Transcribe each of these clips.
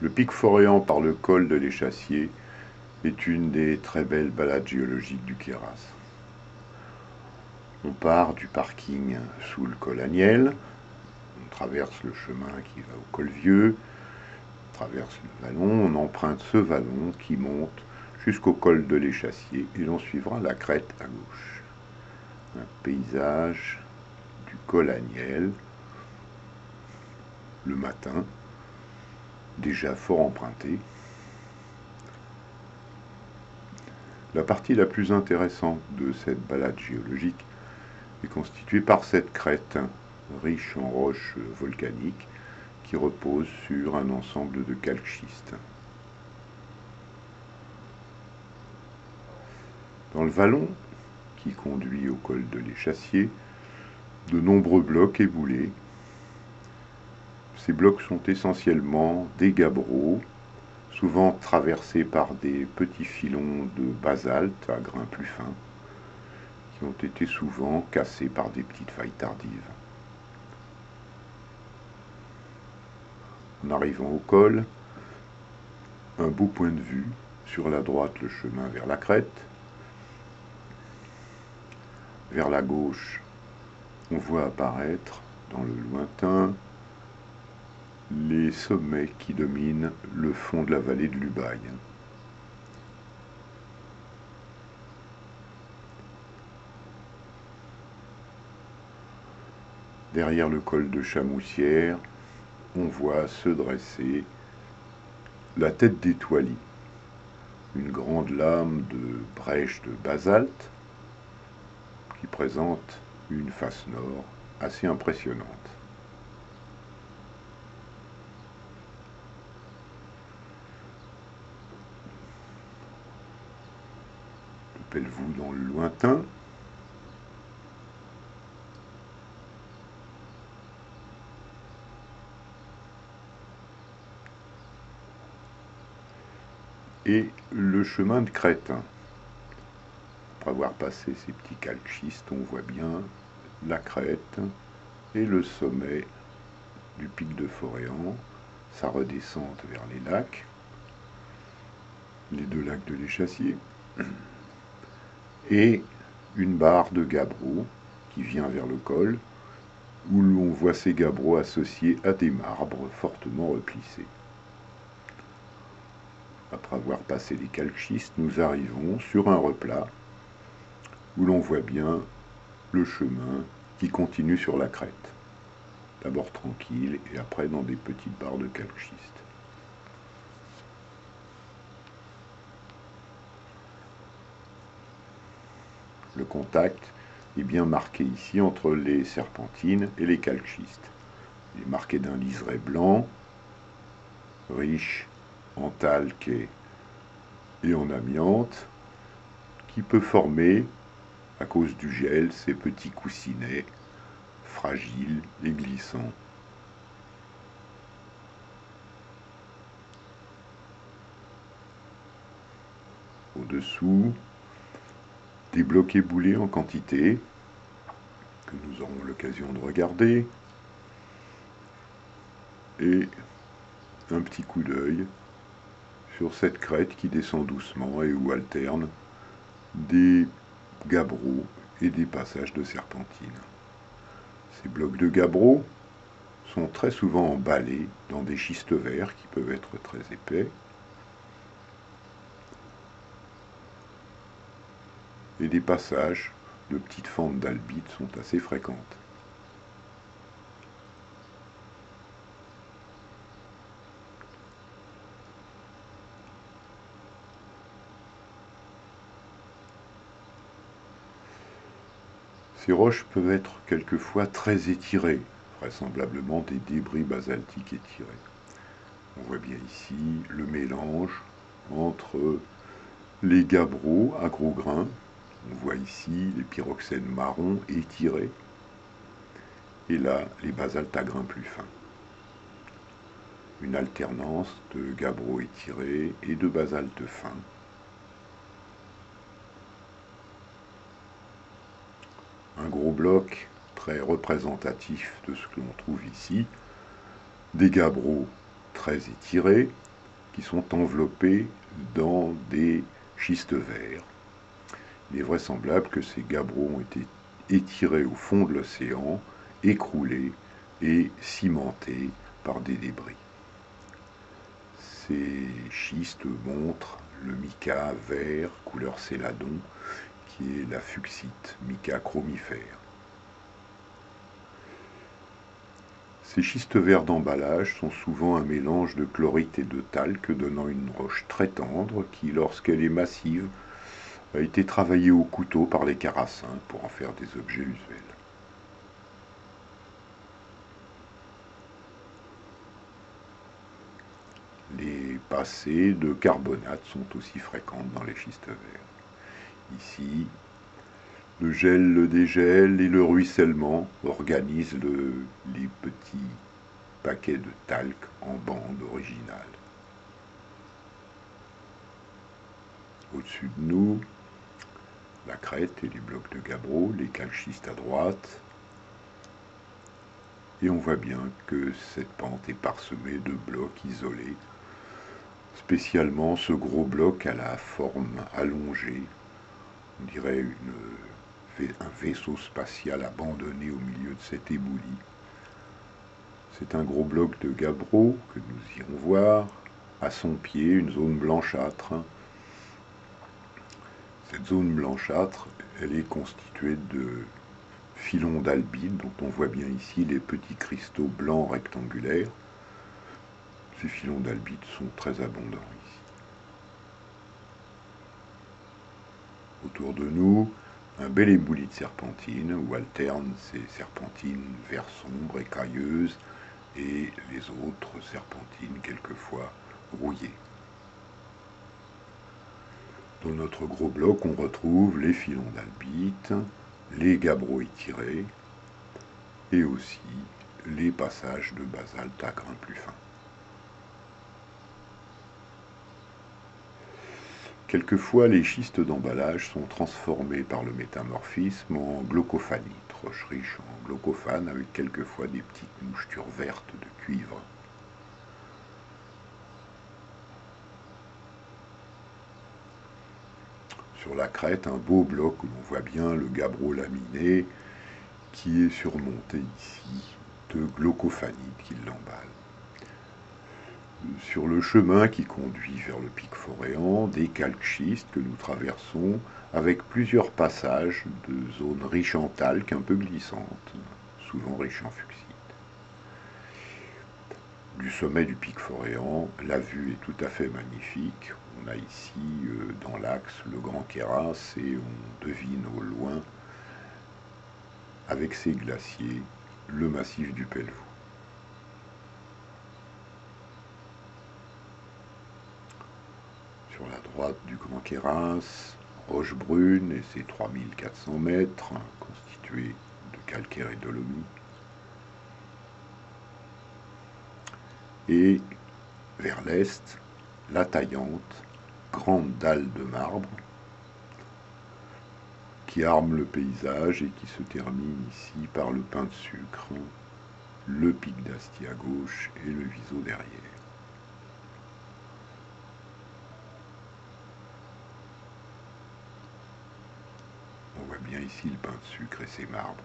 Le pic Foréan par le col de l'Échassier est une des très belles balades géologiques du Queyras. On part du parking sous le col Aniel, on traverse le chemin qui va au col Vieux, on traverse le vallon, on emprunte ce vallon qui monte jusqu'au col de l'Échassier et l'on suivra la crête à gauche. Un paysage du col Aniel, le matin, déjà fort emprunté. La partie la plus intéressante de cette balade géologique est constituée par cette crête, riche en roches volcaniques, qui repose sur un ensemble de calchistes. Dans le vallon, qui conduit au col de l'Échassier, de nombreux blocs éboulés. Ces blocs sont essentiellement des gabbros, souvent traversés par des petits filons de basalte à grains plus fins, qui ont été souvent cassés par des petites failles tardives. En arrivant au col, un beau point de vue, sur la droite le chemin vers la crête, vers la gauche on voit apparaître dans le lointain les sommets qui dominent le fond de la vallée de l'Ubaye. Derrière le col de Chamoussière, on voit se dresser la tête d'Étoilie, une grande lame de brèche de basalte qui présente une face nord assez impressionnante. Le Pelvoux dans le lointain. Et le chemin de crête. Après avoir passé ces petits calchistes, on voit bien la crête et le sommet du pic de Foréan, sa redescente vers les lacs, les deux lacs de l'Échassier, et une barre de gabbros qui vient vers le col, où l'on voit ces gabbros associés à des marbres fortement replissés. Après avoir passé les calchistes, nous arrivons sur un replat où l'on voit bien le chemin qui continue sur la crête. D'abord tranquille et après dans des petites barres de calchistes. Le contact est bien marqué ici entre les serpentines et les calchistes. Il est marqué d'un liseré blanc, riche en talc et en amiante, qui peut former, à cause du gel, ces petits coussinets fragiles et glissants. Au-dessous, des blocs éboulés en quantité, que nous aurons l'occasion de regarder, et un petit coup d'œil sur cette crête qui descend doucement et où alternent des gabbros et des passages de serpentines. Ces blocs de gabbros sont très souvent emballés dans des schistes verts qui peuvent être très épais, et des passages de petites fentes d'albite sont assez fréquentes. Ces roches peuvent être quelquefois très étirées, vraisemblablement des débris basaltiques étirés. On voit bien ici le mélange entre les gabbros à gros grains, on voit ici les pyroxènes marrons étirés, et là les basaltes à grains plus fins. Une alternance de gabbros étirés et de basalte fin. Un gros bloc très représentatif de ce que l'on trouve ici, des gabbros très étirés, qui sont enveloppés dans des schistes verts. Il est vraisemblable que ces gabbros ont été étirés au fond de l'océan, écroulés et cimentés par des débris. Ces schistes montrent le mica vert couleur céladon, qui est la fuchsite, mica chromifère. Ces schistes verts d'emballage sont souvent un mélange de chlorite et de talc, donnant une roche très tendre qui, lorsqu'elle est massive, a été travaillée au couteau par les Carassins pour en faire des objets usuels. Les passées de carbonate sont aussi fréquentes dans les schistes verts. Ici, le gel, le dégel et le ruissellement organisent les petits paquets de talc en bande originale. Au-dessus de nous, la crête et les blocs de gabbro, les calchistes à droite. Et on voit bien que cette pente est parsemée de blocs isolés, spécialement ce gros bloc à la forme allongée, on dirait un vaisseau spatial abandonné au milieu de cet éboulis. C'est un gros bloc de gabbro que nous irons voir. À son pied, une zone blanchâtre. Cette zone blanchâtre, elle est constituée de filons d'albite, dont on voit bien ici les petits cristaux blancs rectangulaires. Ces filons d'albite sont très abondants ici. Autour de nous, un bel éboulis de serpentines où alternent ces serpentines vert sombre écailleuses et les autres serpentines quelquefois rouillées. Dans notre gros bloc, on retrouve les filons d'albite, les gabbros étirés et aussi les passages de basalte à grains plus fins. Quelquefois, les schistes d'emballage sont transformés par le métamorphisme en glaucophanite, roche riche en glaucophane avec quelquefois des petites mouchetures vertes de cuivre. Sur la crête, un beau bloc où l'on voit bien le gabbro laminé qui est surmonté ici de glaucophanite qui l'emballe. Sur le chemin qui conduit vers le pic Foréan, des calcschistes que nous traversons avec plusieurs passages de zones riches en talc un peu glissantes, souvent riches en fuchsite. Du sommet du pic Foréan, la vue est tout à fait magnifique. On a ici dans l'axe le Grand Queyras et on devine au loin, avec ses glaciers, le massif du Pelvoux. Sur la droite du Grand Queyras, Rochebrune et ses 3400 mètres, constitués de calcaire et dolomie. Et vers l'est, la Taillante, grande dalle de marbre, qui arme le paysage et qui se termine ici par le Pin de Sucre, le pic d'Asti à gauche et le Viso derrière. On voit bien ici le Pin de Sucre et ses marbres.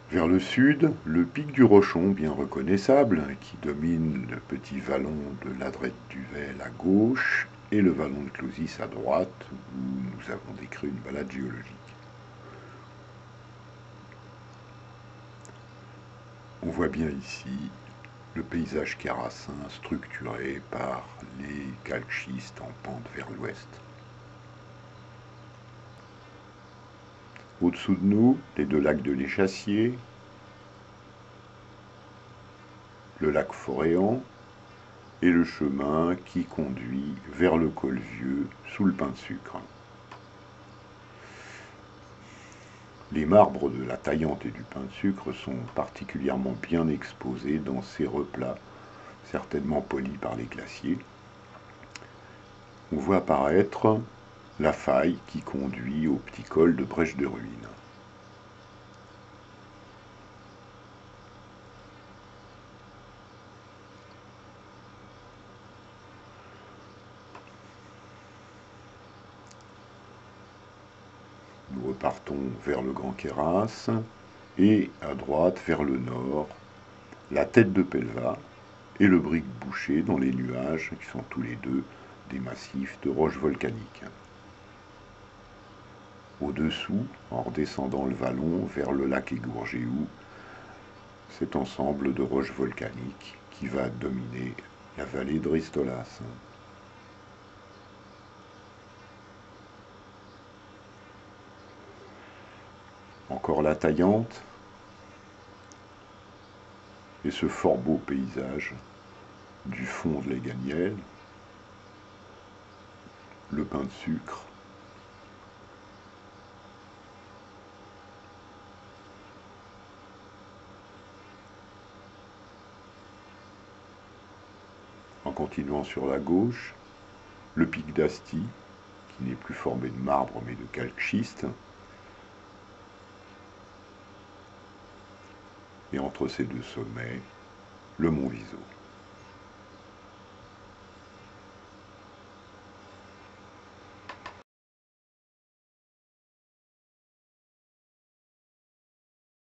Vers le sud, le pic du Rochon, bien reconnaissable, qui domine le petit vallon de l'Adrette-Duvel à gauche et le vallon de Closis à droite, où nous avons décrit une balade géologique. On voit bien ici le paysage carassin structuré par les calcschistes en pente vers l'ouest. Au-dessous de nous, les deux lacs de l'Échassier, le lac Foréan et le chemin qui conduit vers le col Vieux sous le Pin de Sucre. Les marbres de la Taillante et du Pin de Sucre sont particulièrement bien exposés dans ces replats, certainement polis par les glaciers. On voit apparaître la faille qui conduit au petit col de Brèche de Ruine. partons vers le Grand Queyras, et à droite, vers le nord, la tête de Pelvoux et le Bric Boucher dans les nuages, qui sont tous les deux des massifs de roches volcaniques. Au-dessous, en redescendant le vallon vers le lac Égorgéou, cet ensemble de roches volcaniques qui va dominer la vallée de Ristolas. Encore la Taillante et ce fort beau paysage du fond de l'Aiganiel, le pain de sucre, en continuant sur la gauche, le pic d'Asti, qui n'est plus formé de marbre mais de calcschiste, et entre ces deux sommets, le mont Viso.